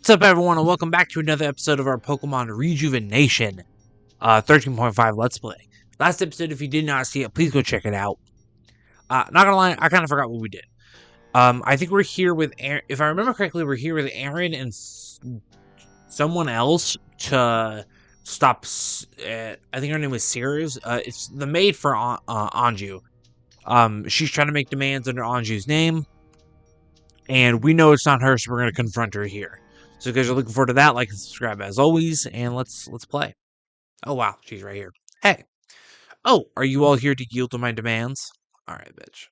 What's up, everyone, and welcome back to another episode of our Pokemon Rejuvenation 13.5 Let's Play. Last episode, if you did not see it, please go check it out. Not gonna lie, I kind of forgot what we did. I think we're here with Aaron. If I remember correctly, we're here with Aaron and someone else to stop. I think her name was Sirius. It's the maid for Anju. She's trying to make demands under Anju's name, and we know it's not her, so we're gonna confront her here. So if you guys are looking forward to that, like and subscribe as always, and let's play. Oh wow, she's right here. Hey. Oh, are you all here to yield to my demands? Alright, bitch.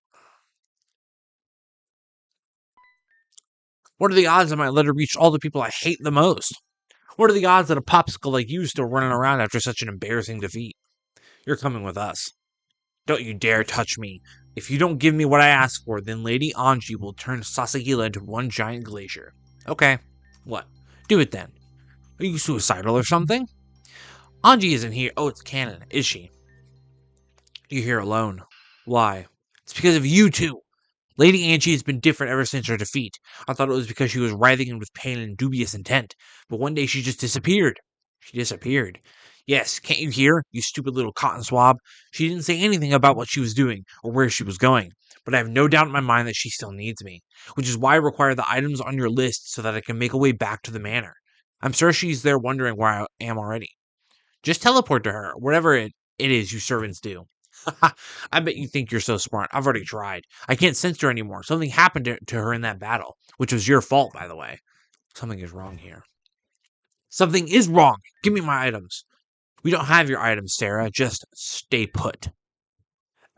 What are the odds I might let her reach all the people I hate the most? What are the odds that a popsicle like you is still running around after such an embarrassing defeat? You're coming with us. Don't you dare touch me. If you don't give me what I ask for, then Lady Anji will turn Sasagila into one giant glacier. Okay. What? Do it then. Are you suicidal or something? Anji isn't here. Oh, it's Canon. Is she? You're here alone. Why? It's because of you two. Lady Angie has been different ever since her defeat. I thought it was because she was writhing with pain and dubious intent, but one day she just disappeared. She disappeared. Yes, can't you hear, you stupid little cotton swab? She didn't say anything about what she was doing or where she was going, but I have no doubt in my mind that she still needs me, which is why I require the items on your list so that I can make a way back to the manor. I'm sure she's there wondering where I am already. Just teleport to her, whatever it is you servants do. I bet you think you're so smart. I've already tried. I can't sense her anymore. Something happened to her in that battle, which was your fault, by the way. Something is wrong here. Something is wrong. Give me my items. We don't have your items, Sarah. Just stay put.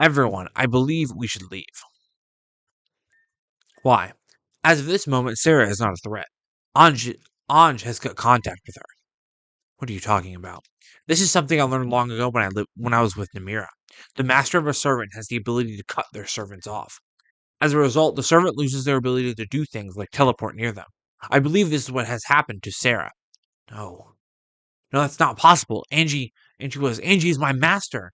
Everyone, I believe we should leave. Why? As of this moment, Sarah is not a threat. Anj has got contact with her. What are you talking about? This is something I learned long ago when I was with Namira. The master of a servant has the ability to cut their servants off. As a result, the servant loses their ability to do things like teleport near them. I believe this is what has happened to Sarah. No. No, that's not possible. Angie is my master.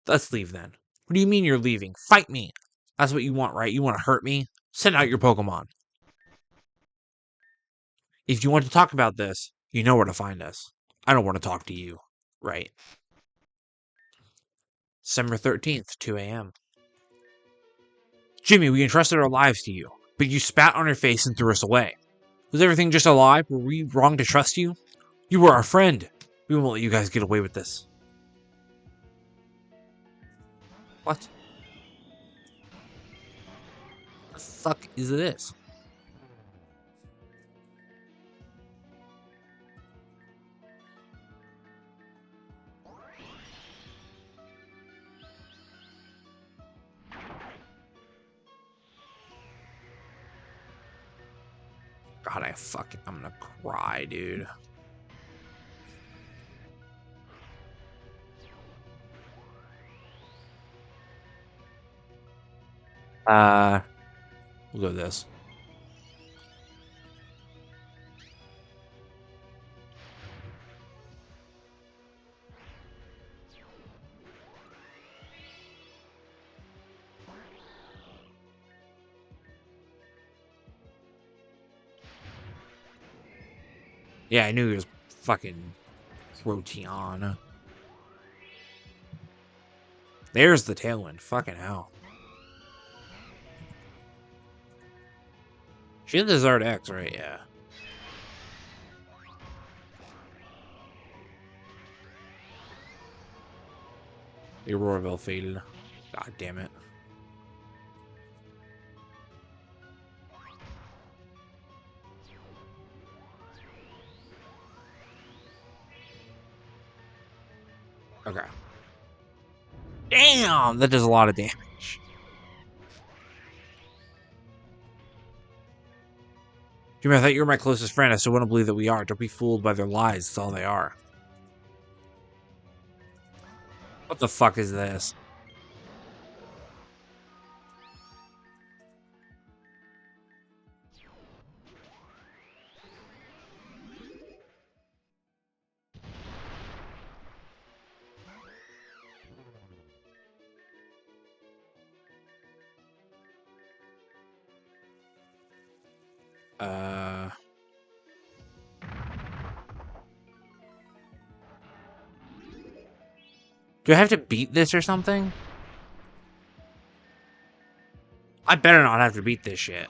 Let's leave then. What do you mean you're leaving? Fight me. That's what you want, right? You want to hurt me? Send out your Pokemon. If you want to talk about this, you know where to find us. I don't want to talk to you. Right. December 13th, 2 a.m. Jimmy, we entrusted our lives to you, but you spat on our face and threw us away. Was everything just a lie? Were we wrong to trust you? You were our friend. We won't let you guys get away with this. What? The fuck is this? God, I'm gonna cry, dude. We'll go with this. Yeah, I knew he was fucking Proteon. There's the Tailwind. Fucking hell. She had the Zard X, right? Yeah. The Auroraville faded. God damn it. Okay. Damn! That does a lot of damage. Jimmy, I thought you were my closest friend. I still want to believe that we are. Don't be fooled by their lies. That's all they are. What the fuck is this? Uh... Do I have to beat this or something? I better not have to beat this shit.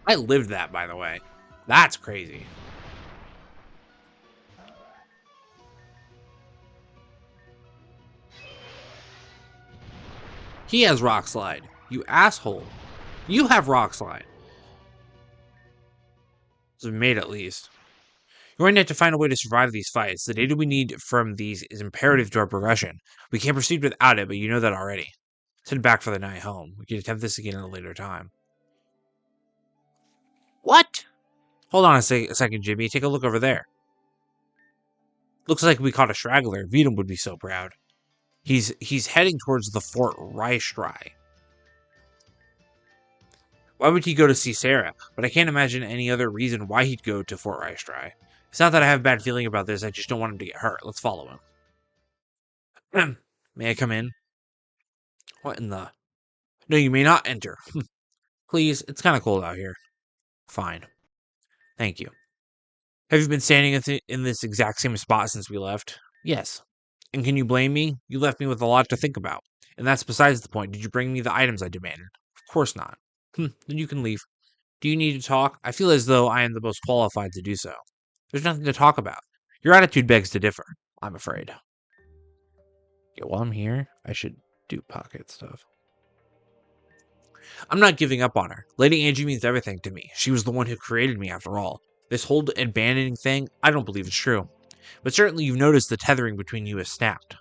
I lived that, by the way. That's crazy. He has Rock Slide. You asshole. You have Rock Slide. So we made at least. You're going to have to find a way to survive these fights. The data we need from these is imperative to our progression. We can't proceed without it, but you know that already. Send back for the night home. We can attempt this again at a later time. What? Hold on a second, Jimmy. Take a look over there. Looks like we caught a straggler. Vedum would be so proud. He's heading towards the Fort Reistrai. Why would he go to see Sarah? But I can't imagine any other reason why he'd go to Fort Reistrai. It's not that I have a bad feeling about this. I just don't want him to get hurt. Let's follow him. May I come in? What in the... No, you may not enter. Please, it's kind of cold out here. Fine. Thank you. Have you been standing in this exact same spot since we left? Yes. And can you blame me? You left me with a lot to think about. And that's besides the point. Did you bring me the items I demanded? Of course not. Then you can leave. Do you need to talk? I feel as though I am the most qualified to do so. There's nothing to talk about. Your attitude begs to differ, I'm afraid. Yeah, while I'm here, I should do pocket stuff. I'm not giving up on her. Lady Angie means everything to me. She was the one who created me, after all. This whole abandoning thing, I don't believe it's true. But certainly you've noticed the tethering between you has snapped.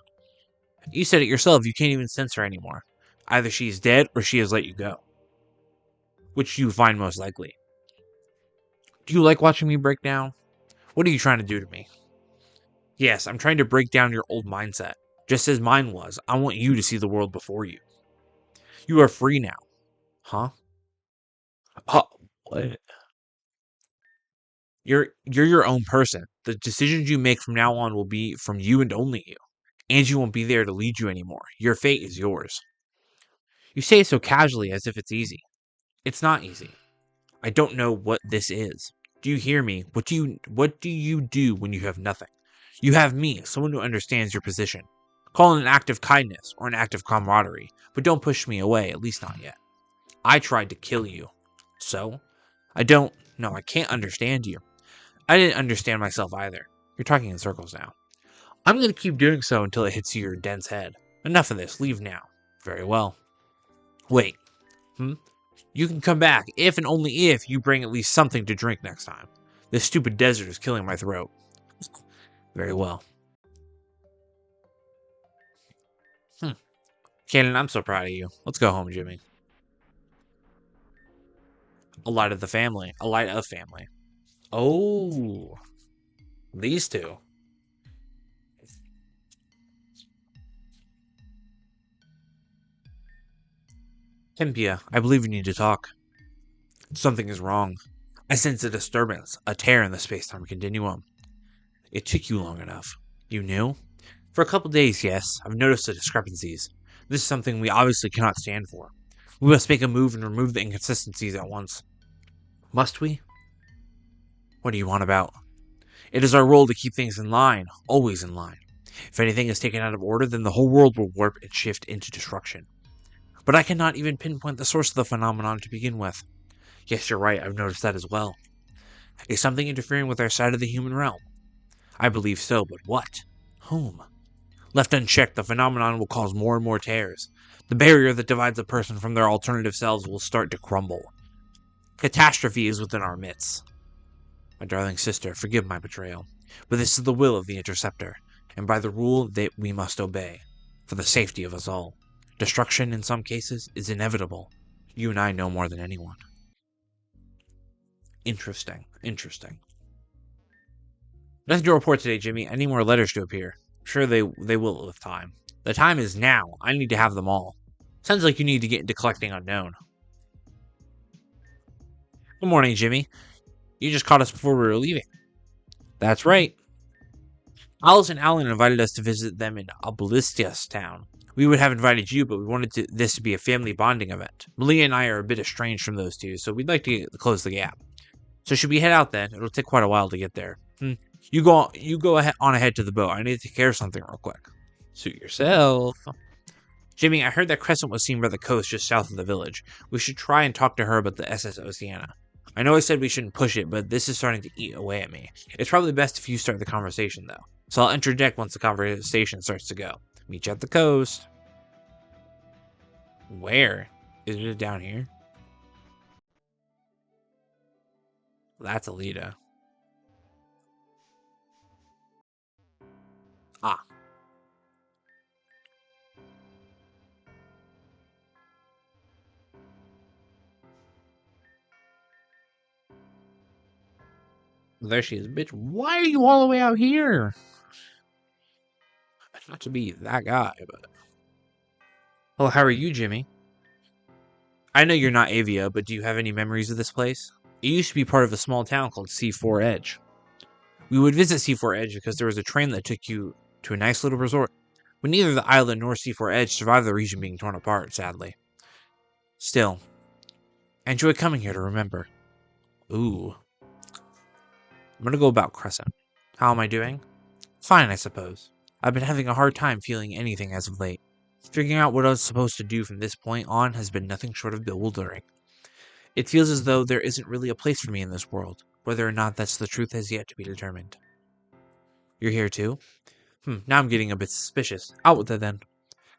You said it yourself, you can't even sense her anymore. Either she is dead or she has let you go. Which you find most likely. Do you like watching me break down? What are you trying to do to me? Yes, I'm trying to break down your old mindset. Just as mine was, I want you to see the world before you. You are free now. Huh? What? You're your own person. The decisions you make from now on will be from you and only you. Angie won't be there to lead you anymore. Your fate is yours. You say it so casually as if it's easy. It's not easy. I don't know what this is. Do you hear me? What do you do when you have nothing? You have me, someone who understands your position. Call it an act of kindness or an act of camaraderie, but don't push me away, at least not yet. I tried to kill you. So? I can't understand you. I didn't understand myself either. You're talking in circles now. I'm going to keep doing so until it hits your dense head. Enough of this. Leave now. Very well. Wait. You can come back if and only if you bring at least something to drink next time. This stupid desert is killing my throat. Very well. Cannon, I'm so proud of you. Let's go home, Jimmy. A light of family. Oh. These two. Tempia, I believe we need to talk. Something is wrong. I sense a disturbance, a tear in the space-time continuum. It took you long enough. You knew? For a couple days, yes. I've noticed the discrepancies. This is something we obviously cannot stand for. We must make a move and remove the inconsistencies at once. Must we? What do you want about? It is our role to keep things in line, always in line. If anything is taken out of order, then the whole world will warp and shift into destruction. But I cannot even pinpoint the source of the phenomenon to begin with. Yes, you're right, I've noticed that as well. Is something interfering with our side of the human realm? I believe so, but what? Whom? Left unchecked, the phenomenon will cause more and more tears. The barrier that divides a person from their alternative selves will start to crumble. Catastrophe is within our midst. My darling sister, forgive my betrayal, but this is the will of the Interceptor, and by the rule that we must obey, for the safety of us all. Destruction, in some cases, is inevitable. You and I know more than anyone. Interesting. Nothing to report today, Jimmy. I need more letters to appear. I'm sure they will with time. The time is now. I need to have them all. Sounds like you need to get into collecting unknown. Good morning, Jimmy. You just caught us before we were leaving. That's right. Alice and Alan invited us to visit them in Obelistias town. We would have invited you, but we wanted this to be a family bonding event. Malia and I are a bit estranged from those two, so we'd like to close the gap. So should we head out then? It'll take quite a while to get there. You go ahead on ahead to the boat. I need to take care of something real quick. Suit yourself. Jimmy, I heard that Crescent was seen by the coast just south of the village. We should try and talk to her about the SS Oceana. I know I said we shouldn't push it, but this is starting to eat away at me. It's probably best if you start the conversation, though. So I'll interject once the conversation starts to go. Meet you at the coast. Where? Is it down here? That's Alita. Ah. There she is. Bitch, why are you all the way out here? Not to be that guy, but... Well, how are you, Jimmy? I know you're not Avia, but do you have any memories of this place? It used to be part of a small town called C4 Edge. We would visit C4 Edge because there was a train that took you to a nice little resort. But neither the island nor C4 Edge survived the region being torn apart, sadly. Still, I enjoy coming here to remember. Ooh. I'm gonna go about Crescent. How am I doing? Fine, I suppose. I've been having a hard time feeling anything as of late. Figuring out what I was supposed to do from this point on has been nothing short of bewildering. It feels as though there isn't really a place for me in this world. Whether or not that's the truth has yet to be determined. You're here too? Now I'm getting a bit suspicious. Out with it then.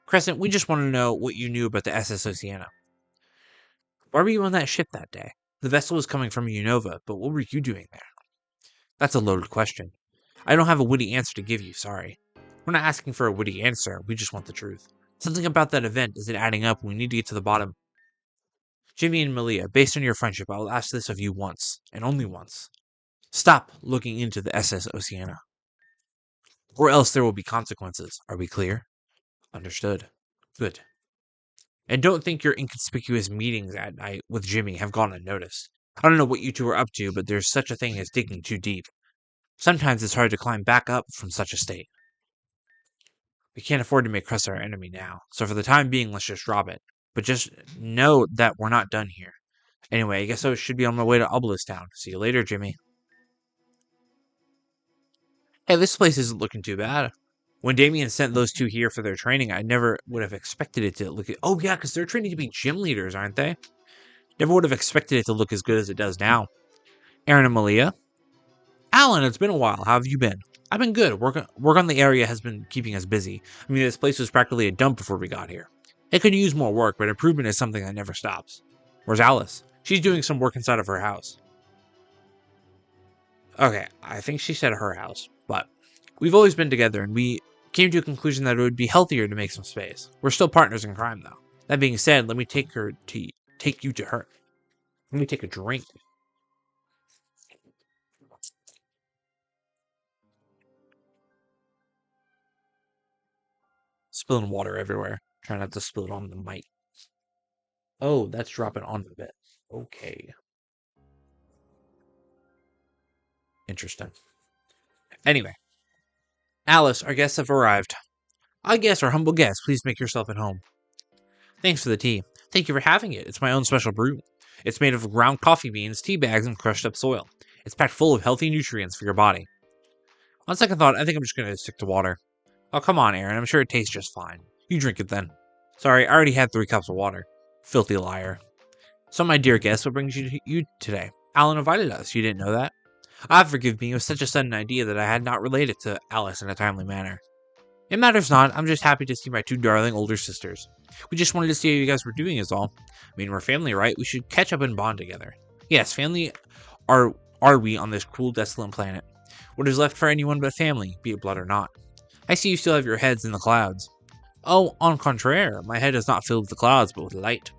Crescent, we just want to know what you knew about the SS Oceana. Why were you on that ship that day? The vessel was coming from Unova, but what were you doing there? That's a loaded question. I don't have a witty answer to give you, sorry. We're not asking for a witty answer, we just want the truth. Something about that event isn't adding up, and we need to get to the bottom. Jimmy and Malia, based on your friendship, I will ask this of you once, and only once. Stop looking into the SS Oceana. Or else there will be consequences. Are we clear? Understood. Good. And don't think your inconspicuous meetings at night with Jimmy have gone unnoticed. I don't know what you two are up to, but there's such a thing as digging too deep. Sometimes it's hard to climb back up from such a state. We can't afford to make Crest our enemy now, so for the time being, let's just drop it. But just know that we're not done here. Anyway, I guess I should be on my way to Obelisk Town. See you later, Jimmy. Hey, this place isn't looking too bad. When Damien sent those two here for their training, I never would have expected it to look... Oh, yeah, because they're training to be gym leaders, aren't they? Never would have expected it to look as good as it does now. Aaron and Malia? Alan, it's been a while. How have you been? I've been good. Work on the area has been keeping us busy. I mean, this place was practically a dump before we got here. It could use more work, but improvement is something that never stops. Where's Alice? She's doing some work inside of her house. Okay, I think she said her house, but we've always been together, and we came to a conclusion that it would be healthier to make some space. We're still partners in crime, though. That being said, let me take you to her. Let me take a drink. Spilling water everywhere. Trying not to spill it on the mic. Oh, that's dropping on the bit. Okay. Interesting. Anyway, Alice, our guests have arrived. I guess our humble guest. Please make yourself at home. Thanks for the tea. Thank you for having it. It's my own special brew. It's made of ground coffee beans, tea bags, and crushed up soil. It's packed full of healthy nutrients for your body. On second thought, I think I'm just going to stick to water. Oh, come on, Aaron. I'm sure it tastes just fine. You drink it then. Sorry, I already had 3 cups of water. Filthy liar. So, my dear guest, what brings you today? Alan invited us. You didn't know that? Ah, forgive me. It was such a sudden idea that I had not related to Alice in a timely manner. It matters not. I'm just happy to see my 2 darling older sisters. We just wanted to see how you guys were doing is all. I mean, we're family, right? We should catch up and bond together. Yes, family are we on this cruel, desolate planet. What is left for anyone but family, be it blood or not? I see you still have your heads in the clouds. Oh, en contraire, my head is not filled with the clouds, but with light.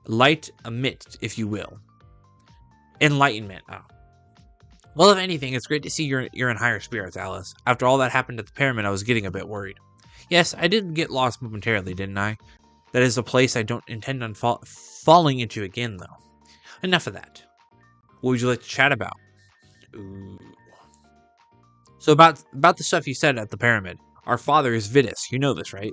Light emit, if you will. Enlightenment. Oh. Well, if anything, it's great to see you're in higher spirits, Alice. After all that happened at the pyramid, I was getting a bit worried. Yes, I did get lost momentarily, didn't I? That is a place I don't intend on falling into again, though. Enough of that. What would you like to chat about? Ooh. So about the stuff you said at the pyramid. Our father is Vitus, you know this, right?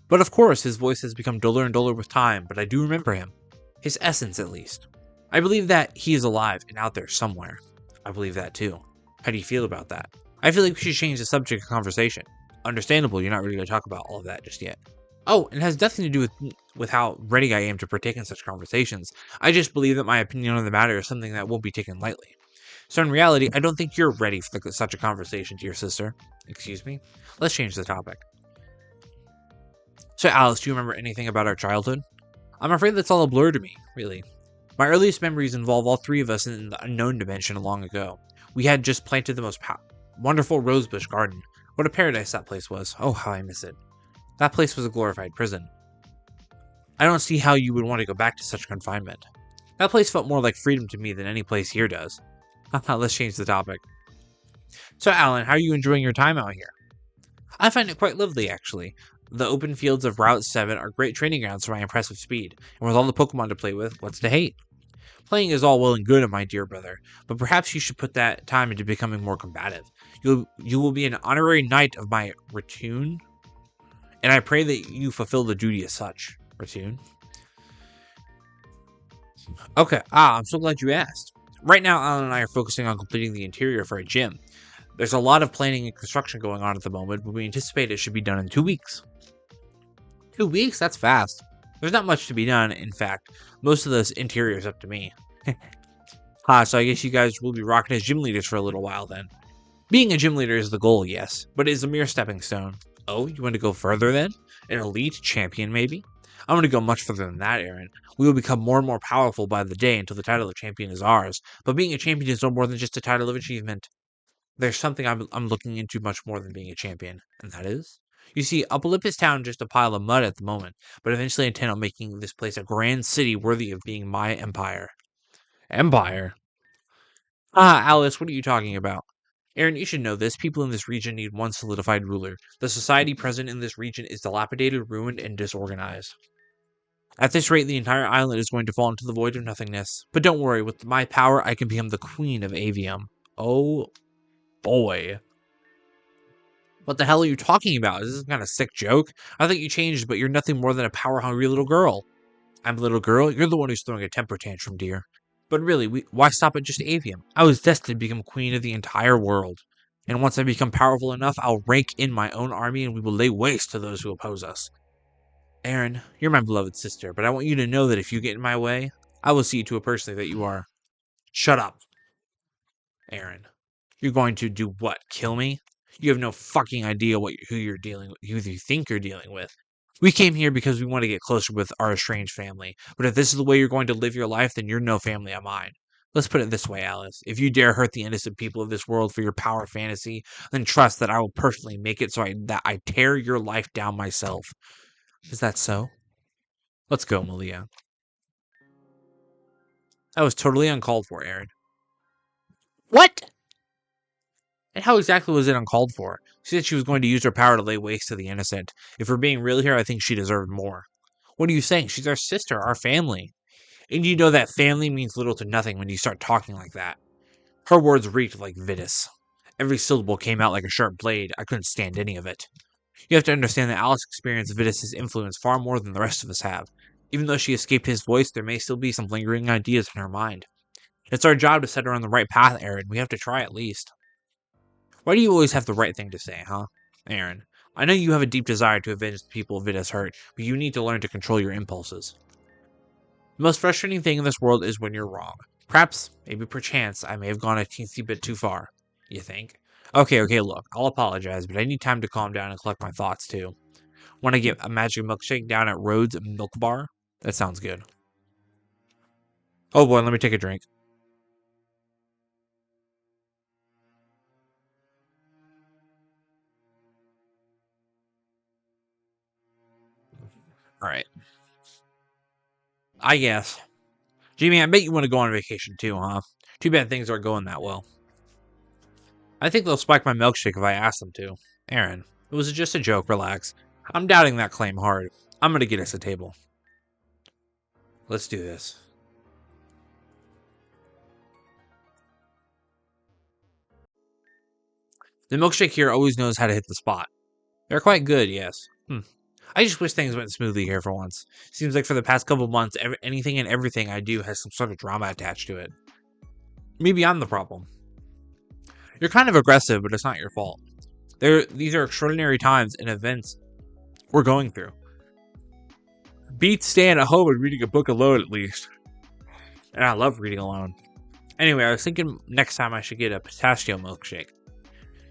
But of course, his voice has become duller and duller with time, but I do remember him. His essence, at least. I believe that he is alive and out there somewhere. I believe that too. How do you feel about that? I feel like we should change the subject of conversation. Understandable, you're not really going to talk about all of that just yet. Oh, and it has nothing to do with how ready I am to partake in such conversations. I just believe that my opinion on the matter is something that won't be taken lightly. So in reality, I don't think you're ready for such a conversation, dear sister. Excuse me? Let's change the topic. So Alice, do you remember anything about our childhood? I'm afraid that's all a blur to me, really. My earliest memories involve all three of us in the unknown dimension long ago. We had just planted the most wonderful rosebush garden. What a paradise that place was. Oh, how I miss it. That place was a glorified prison. I don't see how you would want to go back to such confinement. That place felt more like freedom to me than any place here does. Let's change the topic. So, Alan, how are you enjoying your time out here? I find it quite lovely, actually. The open fields of Route 7 are great training grounds for my impressive speed, and with all the Pokemon to play with, what's to hate? Playing is all well and good, my dear brother, but perhaps you should put that time into becoming more combative. You will be an honorary knight of my Retune, and I pray that you fulfill the duty as such. Retune? Okay, I'm so glad you asked. Right now, Alan and I are focusing on completing the interior for a gym. There's a lot of planning and construction going on at the moment, but we anticipate it should be done in 2 weeks. 2 weeks? That's fast. There's not much to be done, in fact. Most of this interior is up to me. So I guess you guys will be rocking as gym leaders for a little while then. Being a gym leader is the goal, yes, but it is a mere stepping stone. Oh, you want to go further then? An elite champion, maybe? I'm going to go much further than that, Aaron. We will become more and more powerful by the day until the title of champion is ours, but being a champion is no more than just a title of achievement. There's something I'm looking into much more than being a champion, and that is? You see, Olympus Town just a pile of mud at the moment, but eventually I intend on making this place a grand city worthy of being my empire. Empire? Alice, what are you talking about? Aaron, you should know this. People in this region need one solidified ruler. The society present in this region is dilapidated, ruined, and disorganized. At this rate, the entire island is going to fall into the void of nothingness. But don't worry, with my power, I can become the queen of Avium. Oh, boy. What the hell are you talking about? Is this some kind of sick joke? I think you changed, but you're nothing more than a power-hungry little girl. I'm a little girl? You're the one who's throwing a temper tantrum, dear. But really, why stop at just Avium? I was destined to become queen of the entire world. And once I become powerful enough, I'll rank in my own army and we will lay waste to those who oppose us. Aaron, you're my beloved sister, but I want you to know that if you get in my way, I will see you to a person that you are. Shut up, Aaron. You're going to do what? Kill me? You have no fucking idea who you're dealing with, who you think you're dealing with. We came here because we want to get closer with our estranged family. But if this is the way you're going to live your life, then you're no family of mine. Let's put it this way, Alice. If you dare hurt the innocent people of this world for your power fantasy, then trust that I will personally make it so that I tear your life down myself. Is that so? Let's go, Malia. That was totally uncalled for, Aaron. What? And how exactly was it uncalled for? She said she was going to use her power to lay waste to the innocent. If we're being real here, I think she deserved more. What are you saying? She's our sister, our family. And you know that family means little to nothing when you start talking like that. Her words reeked like Vitus. Every syllable came out like a sharp blade. I couldn't stand any of it. You have to understand that Alice experienced Vitus's influence far more than the rest of us have. Even though she escaped his voice, there may still be some lingering ideas in her mind. It's our job to set her on the right path, Aaron. We have to try at least. Why do you always have the right thing to say, huh? Aaron, I know you have a deep desire to avenge the people Vitus hurt, but you need to learn to control your impulses. The most frustrating thing in this world is when you're wrong. Perhaps, maybe perchance, I may have gone a teensy bit too far. You think? Okay, look, I'll apologize, but I need time to calm down and collect my thoughts, too. Want to get a magic milkshake down at Rhodes Milk Bar? That sounds good. Oh boy, let me take a drink. Alright. I guess. Jamie, I bet you want to go on vacation too, huh? Too bad things aren't going that well. I think they'll spike my milkshake if I ask them to. Aaron, it was just a joke, relax. I'm doubting that claim hard. I'm gonna get us a table. Let's do this. The milkshake here always knows how to hit the spot. They're quite good, yes. I just wish things went smoothly here for once. Seems like for the past couple months, anything and everything I do has some sort of drama attached to it. Maybe I'm the problem. You're kind of aggressive, but it's not your fault. These are extraordinary times and events we're going through. Beats staying at home and reading a book alone, at least. And I love reading alone. Anyway, I was thinking next time I should get a pistachio milkshake.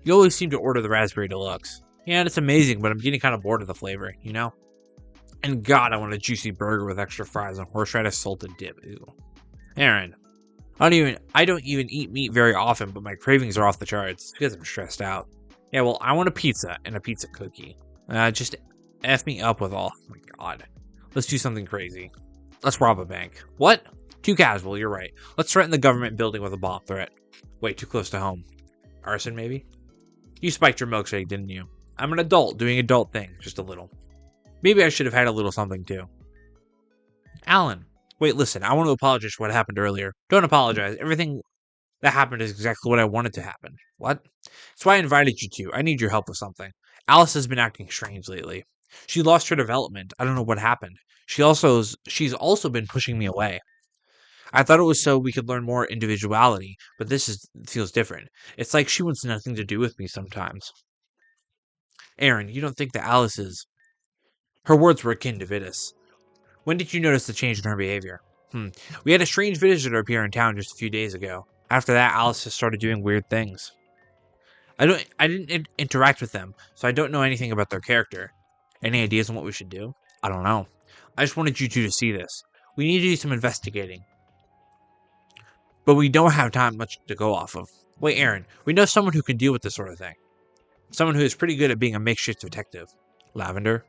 You always seem to order the raspberry deluxe. Yeah, it's amazing, but I'm getting kind of bored of the flavor, you know? And God, I want a juicy burger with extra fries and horseradish salted dip. Ew. Aaron, I don't even eat meat very often, but my cravings are off the charts because I'm stressed out. Yeah, well, I want a pizza and a pizza cookie. Just F me up with all. Oh my God. Let's do something crazy. Let's rob a bank. What? Too casual, you're right. Let's threaten the government building with a bomb threat. Wait, too close to home. Arson, maybe? You spiked your milkshake, didn't you? I'm an adult doing adult things, just a little. Maybe I should have had a little something too. Alan, wait, listen, I want to apologize for what happened earlier. Don't apologize. Everything that happened is exactly what I wanted to happen. What? That's why I invited you to. I need your help with something. Alice has been acting strange lately. She lost her development. I don't know what happened. She's also been pushing me away. I thought it was so we could learn more individuality, but feels different. It's like she wants nothing to do with me sometimes. Aaron, you don't think that Alice is... Her words were akin to Vitus. When did you notice the change in her behavior? We had a strange visitor appear in town just a few days ago. After that, Alice has started doing weird things. I didn't interact with them, so I don't know anything about their character. Any ideas on what we should do? I don't know. I just wanted you two to see this. We need to do some investigating. But we don't have time much to go off of. Wait, Aaron, we know someone who can deal with this sort of thing. Someone who is pretty good at being a makeshift detective. Lavender?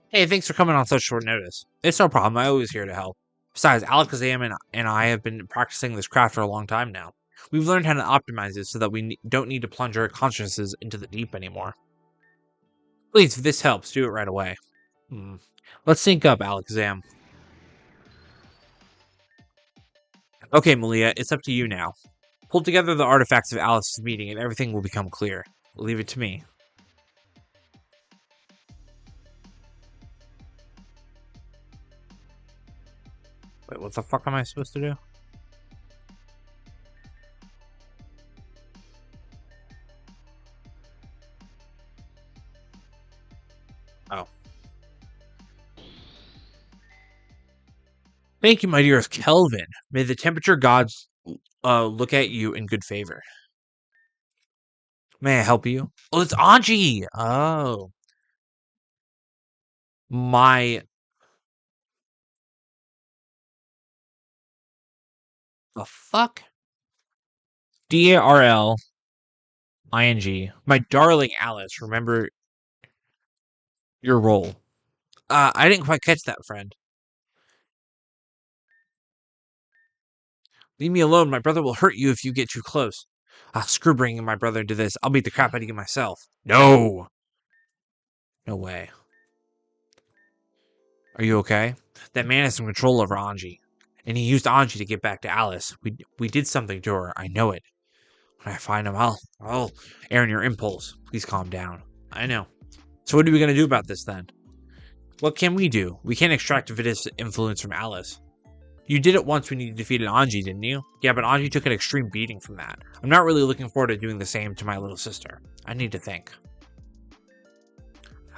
Hey, thanks for coming on such short notice. It's no problem, I'm always here to help. Besides, Alakazam and I have been practicing this craft for a long time now. We've learned how to optimize it so that we don't need to plunge our consciences into the deep anymore. Please, if this helps, do it right away. Let's sync up, Alakazam. Okay, Malia, it's up to you now. Pull together the artifacts of Alice's meeting and everything will become clear. Leave it to me. Wait, what the fuck am I supposed to do? Oh. Thank you, my dearest Kelvin. May the temperature gods look at you in good favor. May I help you? Oh, it's Anji! Oh. My... The fuck? DARLING. My darling Alice, remember your role. I didn't quite catch that, friend. Leave me alone. My brother will hurt you if you get too close. Screw bringing my brother into this. I'll beat the crap out of you myself. No! No way. Are you okay? That man has some control over Anji. And he used Anji to get back to Alice. We did something to her. I know it. When I find him, I'll... Aaron, your impulse. Please calm down. I know. So what are we going to do about this, then? What can we do? We can't extract Vitus' influence from Alice. You did it once when you defeated Anji, didn't you? Yeah, but Anji took an extreme beating from that. I'm not really looking forward to doing the same to my little sister. I need to think.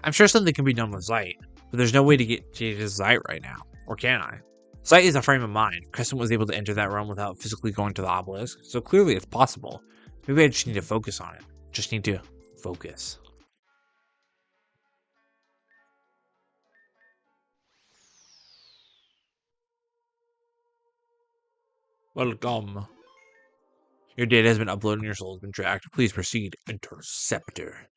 I'm sure something can be done with Zeit, but there's no way to get to Zeit right now. Or can I? Zeit is a frame of mind. Crescent was able to enter that realm without physically going to the obelisk, so clearly it's possible. Maybe I just need to focus on it. Just need to focus. Welcome. Your data has been uploaded and your soul has been tracked. Please proceed. Interceptor.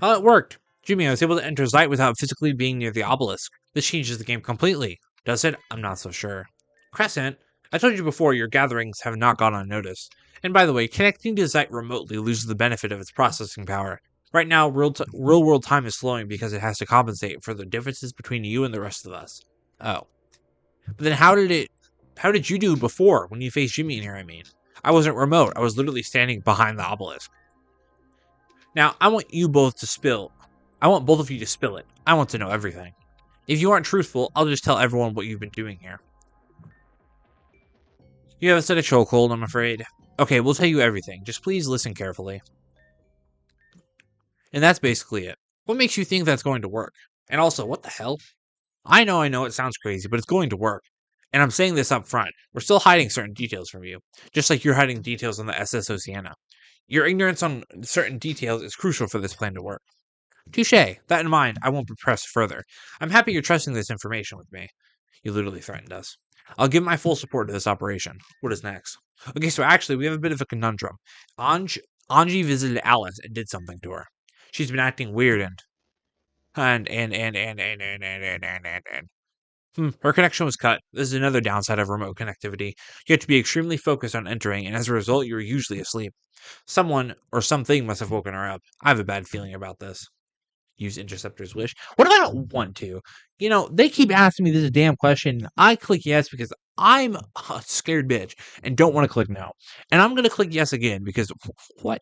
Oh, it worked. Jimmy, I was able to enter Zeit without physically being near the obelisk. This changes the game completely. Does it? I'm not so sure. Crescent, I told you before your gatherings have not gone unnoticed. And by the way, connecting to Zeit remotely loses the benefit of its processing power. Right now, real-world time is slowing because it has to compensate for the differences between you and the rest of us. Oh. But then how did you do before, when you faced Jimmy in here, I mean? I wasn't remote. I was literally standing behind the obelisk. Now, I want both of you to spill it. I want to know everything. If you aren't truthful, I'll just tell everyone what you've been doing here. You have a set of chokehold, I'm afraid. Okay, we'll tell you everything. Just please listen carefully. And that's basically it. What makes you think that's going to work? And also, what the hell? I know, it sounds crazy, but it's going to work. And I'm saying this up front. We're still hiding certain details from you, just like you're hiding details on the SS Oceana. Your ignorance on certain details is crucial for this plan to work. Touche. That in mind, I won't press further. I'm happy you're trusting this information with me. You literally threatened us. I'll give my full support to this operation. What is next? Okay, so actually, we have a bit of a conundrum. Anji visited Alice and did something to her. She's been acting weird her connection was cut. This is another downside of remote connectivity. You have to be extremely focused on entering, and as a result, you're usually asleep. Someone or something must have woken her up. I have a bad feeling about this. Use Interceptor's wish. What if I don't want to? They keep asking me this damn question. I click yes because I'm a scared bitch and don't want to click no. And I'm going to click yes again because what?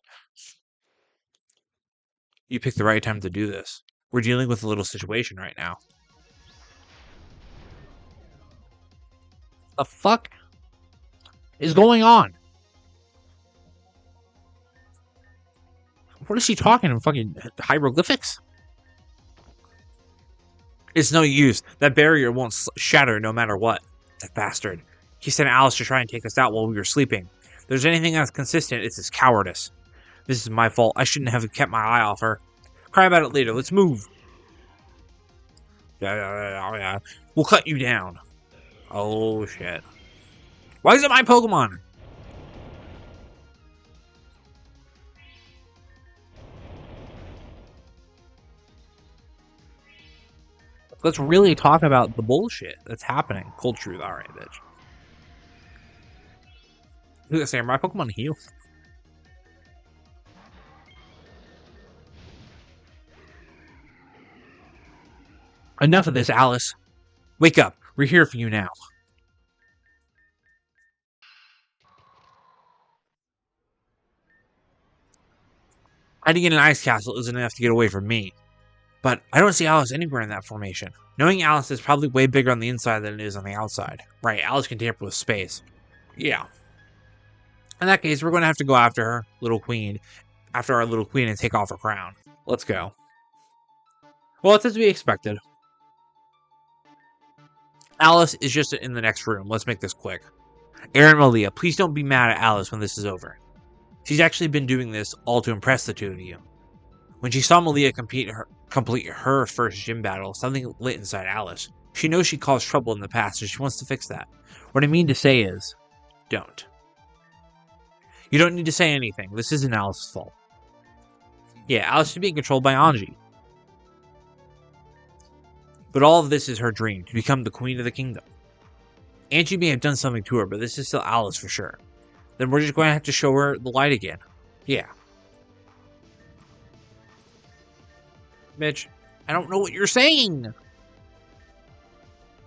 You picked the right time to do this. We're dealing with a little situation right now. The fuck is going on? What is she talking in fucking hieroglyphics? It's no use. That barrier won't shatter no matter what. That bastard. He sent Alice to try and take us out while we were sleeping. If there's anything that's consistent, it's his cowardice. This is my fault. I shouldn't have kept my eye off her. Cry about it later. Let's move. Yeah. We'll cut you down. Oh, shit. Why is it my Pokemon? Let's really talk about the bullshit that's happening. Cold truth. All right, bitch. Who's gonna say my Pokemon heal? Enough of this, Alice. Wake up. We're here for you now. Hiding in an ice castle isn't enough to get away from me. But I don't see Alice anywhere in that formation. Knowing Alice is probably way bigger on the inside than it is on the outside. Right, Alice can tamper with space. Yeah. In that case, we're going to have to go after her, little queen, after our little queen and take off her crown. Let's go. Well, it's as we expected. Alice is just in the next room. Let's make this quick. Aaron and Malia, please don't be mad at Alice when this is over. She's actually been doing this all to impress the two of you. When she saw Malia complete her first gym battle, something lit inside Alice. She knows she caused trouble in the past, and she wants to fix that. What I mean to say is, don't. You don't need to say anything. This isn't Alice's fault. Yeah, Alice is being controlled by Anji. But all of this is her dream, to become the queen of the kingdom. Anji may have done something to her, but this is still Alice for sure. Then we're just going to have to show her the light again. Yeah. Bitch, I don't know what you're saying.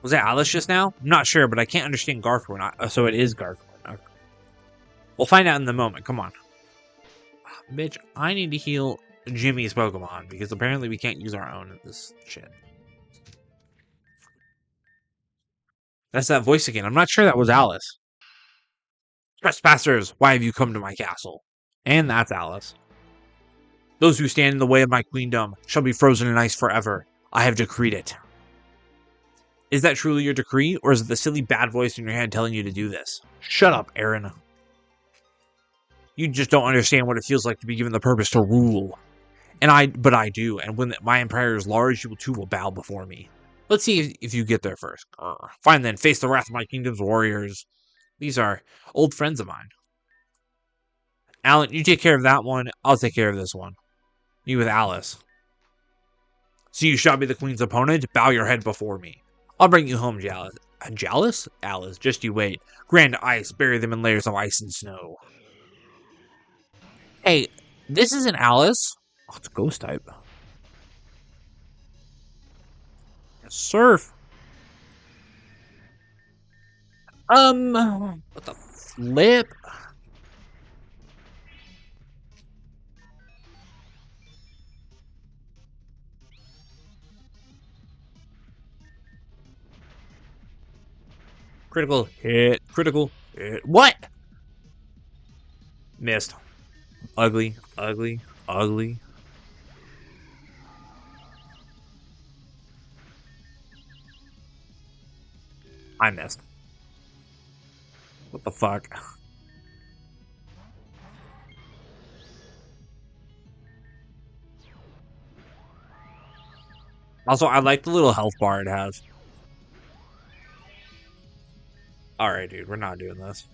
Was that Alice just now? I'm not sure, but I can't understand Garthorn, so it is Garthorn. Okay. We'll find out in the moment. Come on. Bitch, I need to heal Jimmy's Pokemon, because apparently we can't use our own in this shit. That's that voice again. I'm not sure that was Alice. Trespassers, why have you come to my castle? And that's Alice. Those who stand in the way of my queendom shall be frozen in ice forever. I have decreed it. Is that truly your decree, or is it the silly bad voice in your head telling you to do this? Shut up, Aaron. You just don't understand what it feels like to be given the purpose to rule. But I do, and when my empire is large, you too will bow before me. Let's see if you get there first. Fine then, face the wrath of my kingdom's warriors. These are old friends of mine. Alan, you take care of that one. I'll take care of this one. You with Alice. So you shall be the queen's opponent? Bow your head before me. I'll bring you home, Jalis. Jalis? Alice, just you wait. Grand ice, bury them in layers of ice and snow. Hey, this isn't Alice. Oh, it's Ghost type. Surf. What the flip? Critical hit. Critical. What? Missed. Ugly, ugly, ugly. I missed. What the fuck? Also, I like the little health bar it has. Alright, dude, we're not doing this.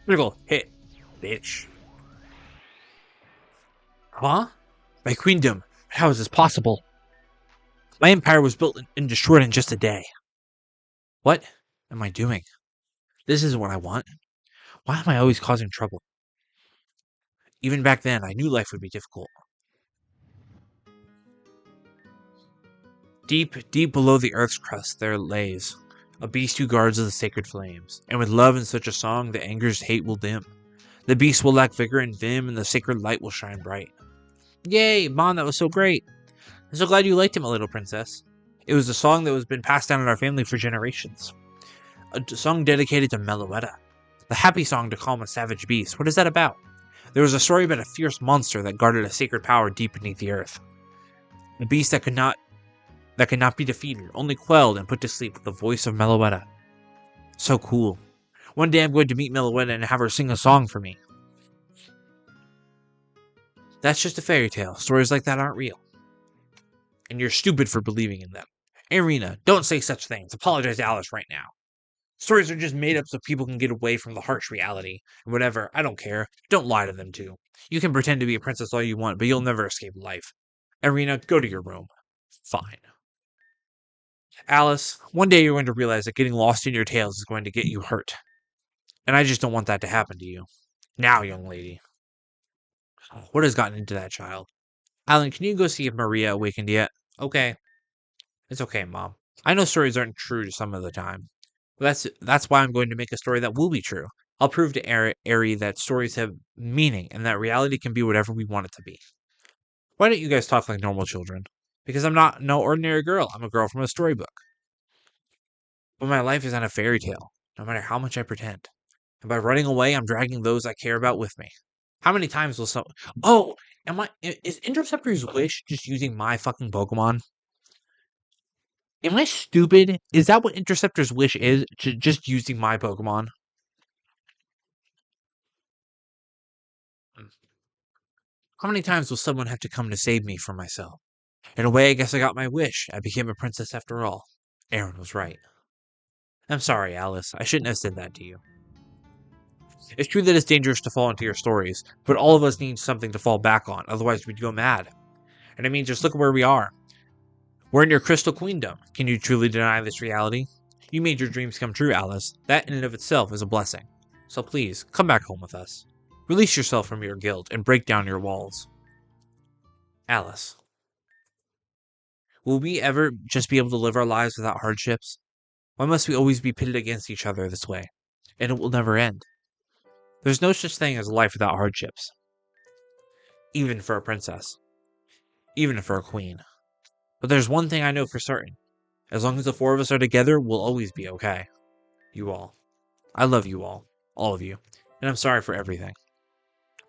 Critical hit, bitch. Huh? My queendom. How is this possible? My empire was built and destroyed in just a day. What am I doing? This isn't what I want. Why am I always causing trouble? Even back then, I knew life would be difficult. Deep, deep below the earth's crust, there lays a beast who guards the sacred flames. And with love in such a song, the anger's hate will dim. The beast will lack vigor and vim, and the sacred light will shine bright. Yay, Mom, that was so great. I'm so glad you liked it, my little princess. It was a song that has been passed down in our family for generations. A song dedicated to Meloetta, the happy song to calm a savage beast. What is that about? There was a story about a fierce monster that guarded a sacred power deep beneath the earth. A beast that could not be defeated, only quelled and put to sleep with the voice of Meloetta. So cool. One day I'm going to meet Meloetta and have her sing a song for me. That's just a fairy tale. Stories like that aren't real. And you're stupid for believing in them. Irina, don't say such things. Apologize to Alice right now. Stories are just made up so people can get away from the harsh reality. And whatever, I don't care. Don't lie to them too. You can pretend to be a princess all you want, but you'll never escape life. Irina, go to your room. Fine. Alice, one day you're going to realize that getting lost in your tales is going to get you hurt. And I just don't want that to happen to you. Now, young lady. What has gotten into that child? Alan, can you go see if Maria awakened yet? Okay. It's okay, Mom. I know stories aren't true some of the time. That's why I'm going to make a story that will be true. I'll prove to Ari that stories have meaning and that reality can be whatever we want it to be. Why don't you guys talk like normal children? Because I'm not no ordinary girl. I'm a girl from a storybook. But my life isn't a fairy tale, no matter how much I pretend. And by running away, I'm dragging those I care about with me. How many times will some? Oh, is Interceptor's Wish just using my fucking Pokemon? Am I stupid? Is that what Interceptor's Wish is? Just using my Pokemon? How many times will someone have to come to save me from myself? In a way, I guess I got my wish. I became a princess after all. Aaron was right. I'm sorry, Alice. I shouldn't have said that to you. It's true that it's dangerous to fall into your stories, but all of us need something to fall back on, otherwise we'd go mad. And I mean, just look at where we are. We're in your crystal queendom. Can you truly deny this reality? You made your dreams come true, Alice. That in and of itself is a blessing. So please, come back home with us. Release yourself from your guilt and break down your walls. Alice, will we ever just be able to live our lives without hardships? Why must we always be pitted against each other this way? And it will never end. There's no such thing as a life without hardships. Even for a princess. Even for a queen. But there's one thing I know for certain. As long as the four of us are together, we'll always be okay. You all. I love you all. All of you. And I'm sorry for everything.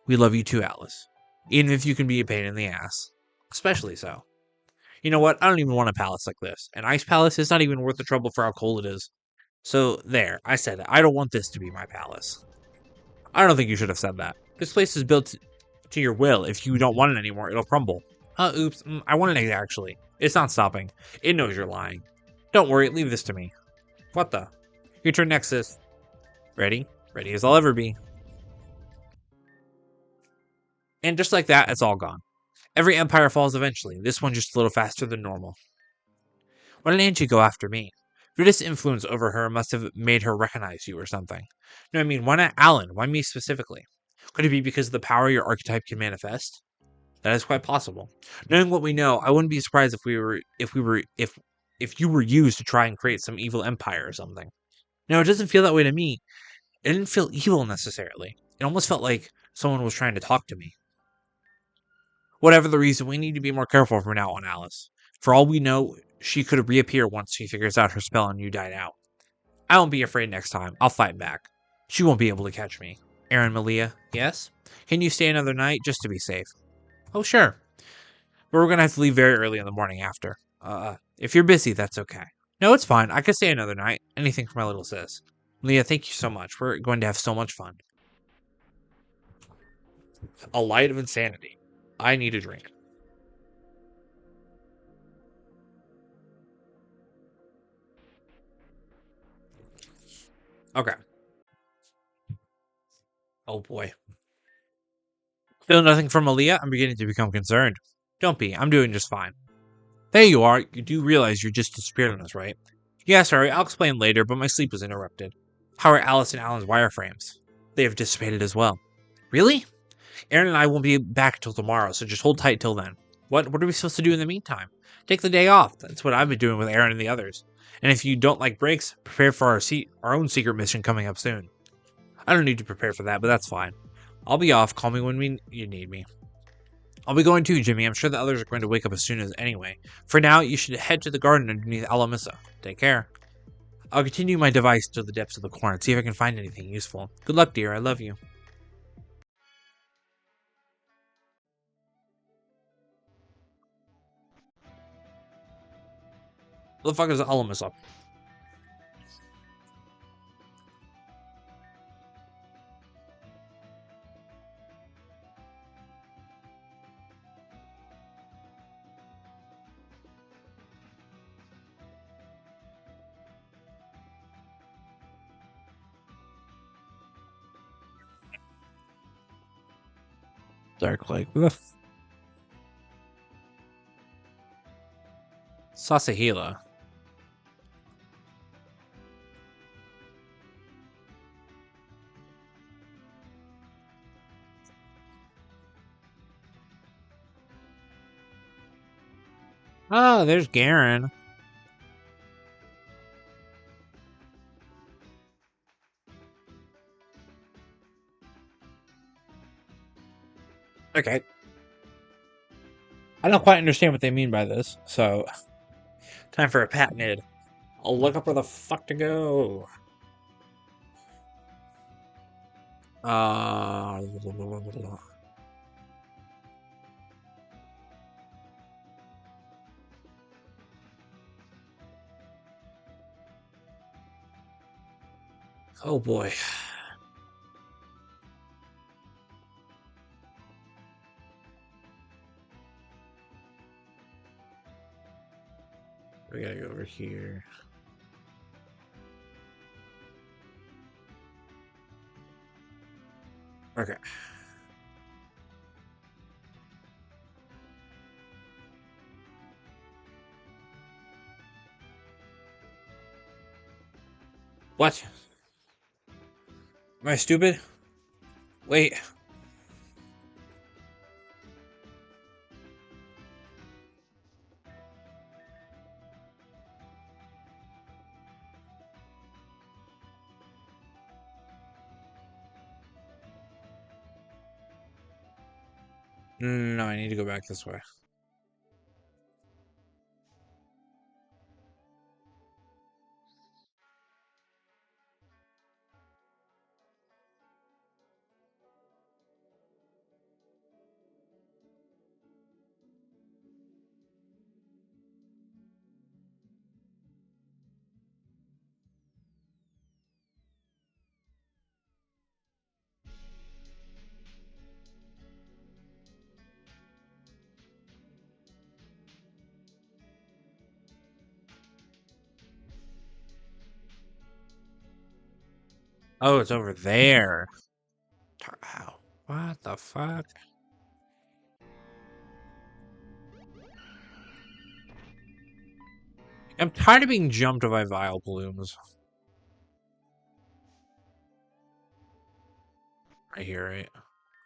We love you too, Alice. Even if you can be a pain in the ass. Especially so. You know what? I don't even want a palace like this. An ice palace is not even worth the trouble for how cold it is. So, there. I said it. I don't want this to be my palace. I don't think you should have said that. This place is built to your will. If you don't want it anymore, it'll crumble. Oops. I wanted it actually. It's not stopping. It knows you're lying. Don't worry. Leave this to me. What the? Your turn next, sis. Ready? Ready as I'll ever be. And just like that, it's all gone. Every empire falls eventually. This one just a little faster than normal. Why didn't Angie go after me? Vita's influence over her must have made her recognize you or something. No, I mean, why not Alan? Why me specifically? Could it be because of the power your archetype can manifest? That is quite possible. Knowing what we know, I wouldn't be surprised if you were used to try and create some evil empire or something. No, it doesn't feel that way to me. It didn't feel evil necessarily. It almost felt like someone was trying to talk to me. Whatever the reason, we need to be more careful from now on, Alice. For all we know, she could reappear once she figures out her spell on you died out. I won't be afraid next time. I'll fight back. She won't be able to catch me. Aaron, Malia, yes? Can you stay another night just to be safe? Oh, sure. But we're gonna have to leave very early in the morning after. If you're busy, that's okay. No, it's fine. I could stay another night. Anything for my little sis. Leah, thank you so much. We're going to have so much fun. A light of insanity. I need a drink. Okay. Oh boy. Still nothing from Aaliyah? I'm beginning to become concerned. Don't be. I'm doing just fine. There you are. You do realize you just disappeared on us, right? Yeah, sorry. I'll explain later, but my sleep was interrupted. How are Alice and Alan's wireframes? They have dissipated as well. Really? Aaron and I won't be back till tomorrow, so just hold tight till then. What are we supposed to do in the meantime? Take the day off. That's what I've been doing with Aaron and the others. And if you don't like breaks, prepare for our own secret mission coming up soon. I don't need to prepare for that, but that's fine. I'll be off. Call me when you need me. I'll be going too, Jimmy. I'm sure the others are going to wake up as soon as anyway. For now, you should head to the garden underneath Alamissa. Take care. I'll continue my device to the depths of the corn and see if I can find anything useful. Good luck, dear. I love you. What the fuck is Alamissa? Dark Lake. Sasahila. Oh, there's Garen. Okay. I don't quite understand what they mean by this, so time for a patented. I'll look up where the fuck to go. Uh, oh boy. We gotta go over here. Okay. What? Am I stupid? Wait. No, I need to go back this way. Oh, it's over there. Ow. What the fuck? I'm tired of being jumped by vile blooms. Right here, right?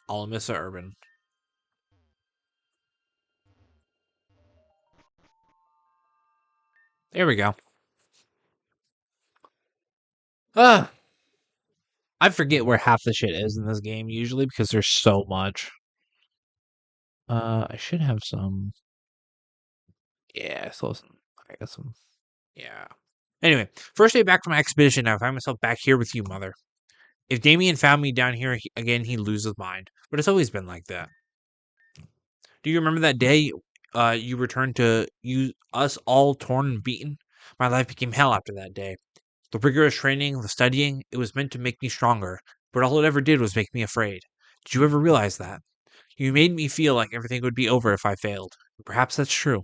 Alamissa Urban. There we go. Ah, I forget where half the shit is in this game usually because there's so much. I should have some. Yeah, so I got some. Yeah. Anyway, first day back from my expedition, I find myself back here with you, Mother. If Damien found me down here again, he'd lose his mind. But it's always been like that. Do you remember that day you returned to us all torn and beaten? My life became hell after that day. The rigorous training, the studying, it was meant to make me stronger, but all it ever did was make me afraid. Did you ever realize that? You made me feel like everything would be over if I failed. Perhaps that's true.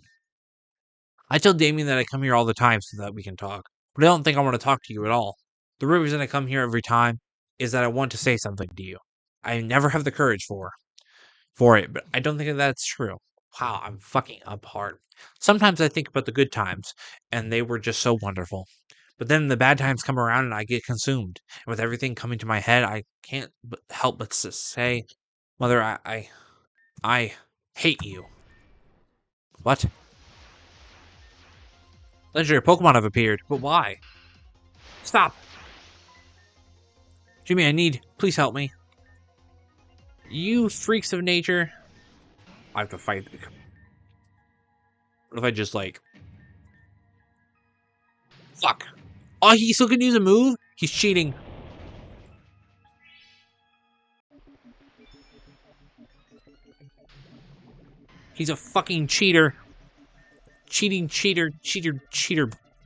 I tell Damien that I come here all the time so that we can talk, but I don't think I want to talk to you at all. The real reason I come here every time is that I want to say something to you. I never have the courage for it, but I don't think that that's true. Wow, I'm fucking apart. Sometimes I think about the good times, and they were just so wonderful. But then the bad times come around and I get consumed. And with everything coming to my head, I can't help but to say, Mother, I hate you. What? Legendary Pokemon have appeared, but why? Stop! Jimmy, please help me. You freaks of nature. I have to fight. What if I just like... Fuck. Oh, he still can use a move? He's cheating. He's a fucking cheater. Cheating, cheater,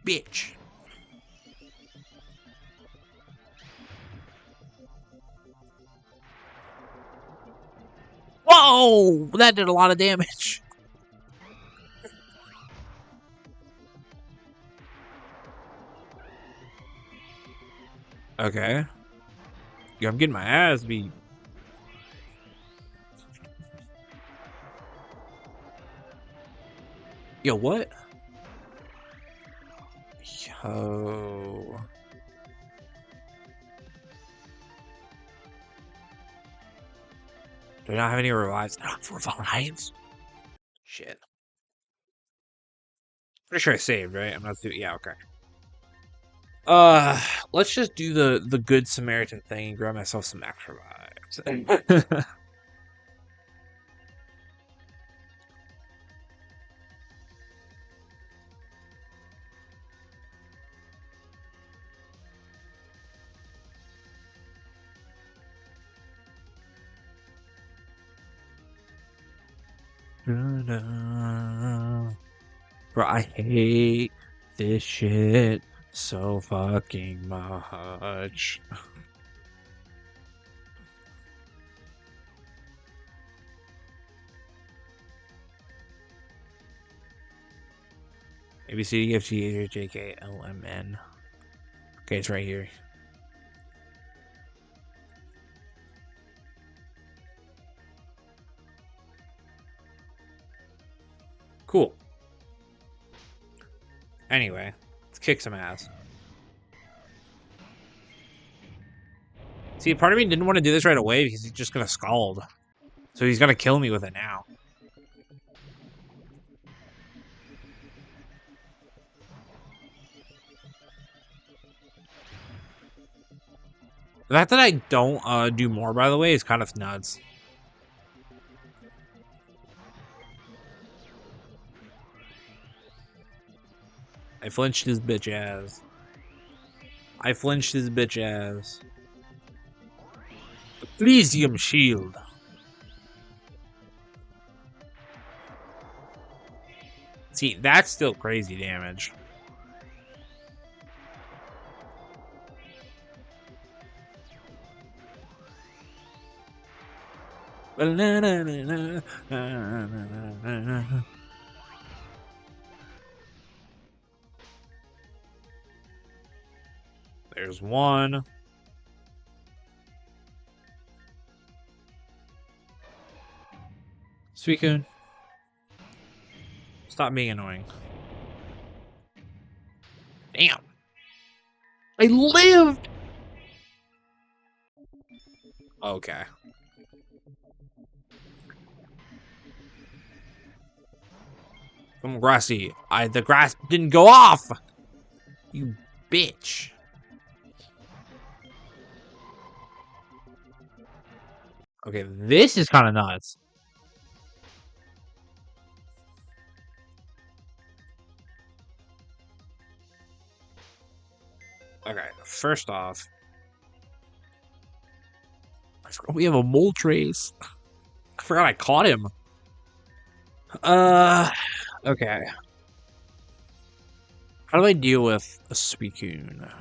bitch. Whoa! That did a lot of damage. Okay. Yeah, I'm getting my ass beat. Yo, what? Yo. Do I not have any revives? Revives? Shit. Pretty sure I saved, right? I'm not doing... Yeah, okay. Let's just do the good Samaritan thing and grab myself some extra revives. Bro, I hate this shit so fucking much. A B C D F G H I J K L M N. Okay, it's right here. Cool. Anyway, let's kick some ass. See, part of me didn't want to do this right away because he's just gonna scald. So he's gonna kill me with it now. The fact that I don't do more, by the way, is kind of nuts. I flinched his bitch ass. I flinched his bitch ass. Elysium shield. See, that's still crazy damage. There's one. Suicune. Stop being annoying. Damn. I lived! Okay. From Grassy. The grass didn't go off! You bitch. Okay, this is kind of nuts. first off, I forgot we have a mole trace. I forgot I caught him. Okay. How do I deal with a Suicune?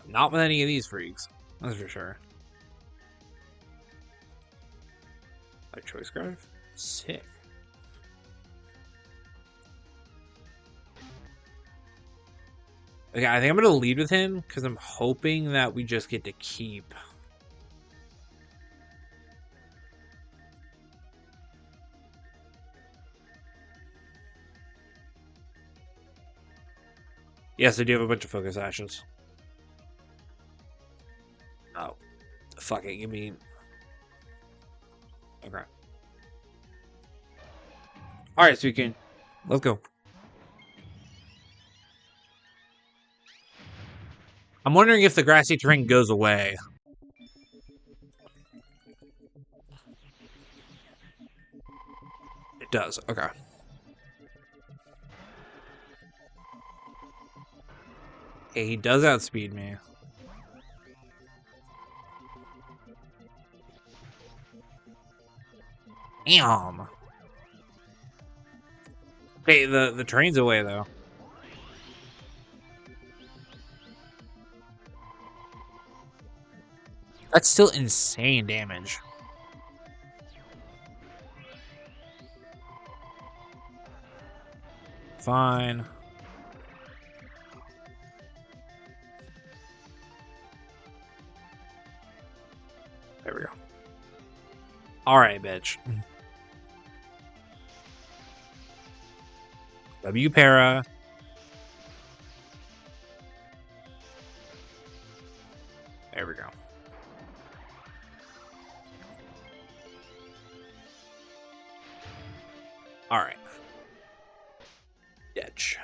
Not with any of these freaks. That's for sure. Like choice card? Sick. Okay, I think I'm gonna lead with him because I'm hoping that we just get to keep. Yes, I do have a bunch of focus ashes. Oh, fuck it, give me. Okay. All right, Suicune, let's go. I'm wondering if the grassy terrain goes away. It does. Okay. Okay, he does outspeed me. Damn. Okay, the train's away though. That's still insane damage. Fine. There we go. All right, bitch. W para. There we go. All right. Ditch.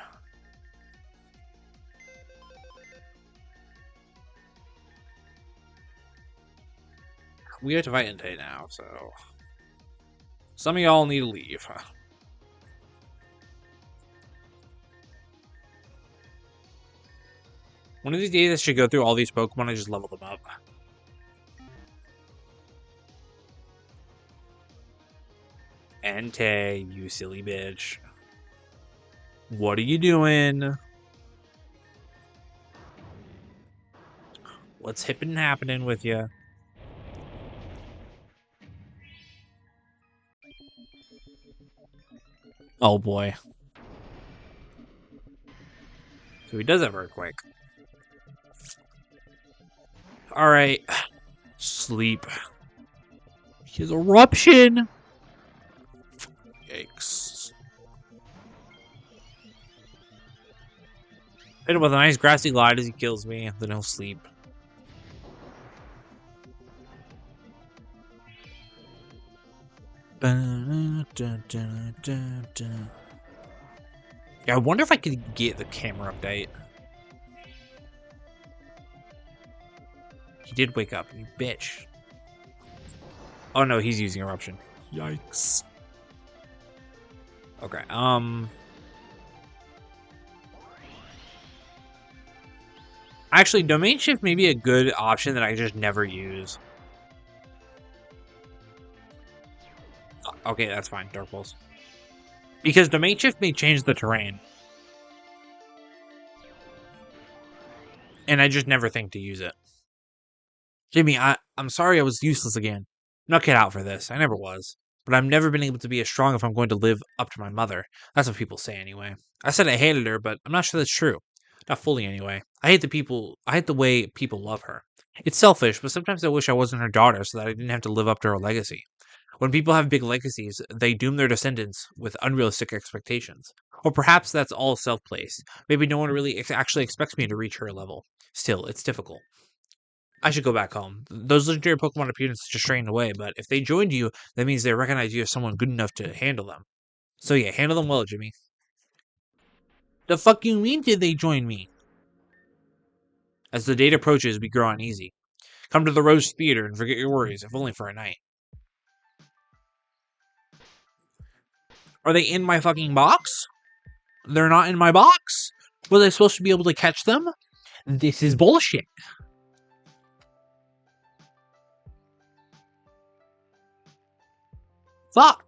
We have to fight Entei now, so some of y'all need to leave. One of these days I should go through all these Pokemon and just level them up. Entei, you silly bitch. What are you doing? What's hippin' happening with you? Oh boy. So he does have Earthquake. Alright. Sleep. His eruption! Yikes. Hit him with a nice grassy glide as he kills me, then he'll sleep. Yeah, I wonder if I could get the camera update. He did wake up, you bitch. Oh no, he's using eruption. Yikes. Okay, actually, domain shift may be a good option that I just never use. Okay, that's fine, Dark Pulse. Because domain shift may change the terrain. And I just never think to use it. Jimmy, I'm sorry I was useless again. I'm not cut out for this. I never was. But I've never been able to be as strong if I'm going to live up to my mother. That's what people say anyway. I said I hated her, but I'm not sure that's true. Not fully anyway. I hate the way people love her. It's selfish, but sometimes I wish I wasn't her daughter so that I didn't have to live up to her legacy. When people have big legacies, they doom their descendants with unrealistic expectations. Or perhaps that's all self-placed. Maybe no one really actually expects me to reach her level. Still, it's difficult. I should go back home. Those legendary Pokemon appeared in such a strange way, but if they joined you, that means they recognize you as someone good enough to handle them. So yeah, handle them well, Jimmy. The fuck you mean did they join me? As the date approaches, we grow uneasy. Come to the Rose Theater and forget your worries, if only for a night. Are they in my fucking box? They're not in my box. Was I supposed to be able to catch them? This is bullshit. Fuck.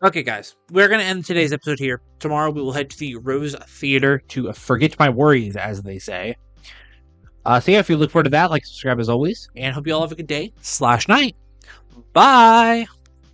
Okay, guys, we're going to end today's episode here. Tomorrow we will head to the Rose Theater to forget my worries, as they say. So yeah, if you look forward to that, like, subscribe as always, and hope you all have a good day /night. Bye!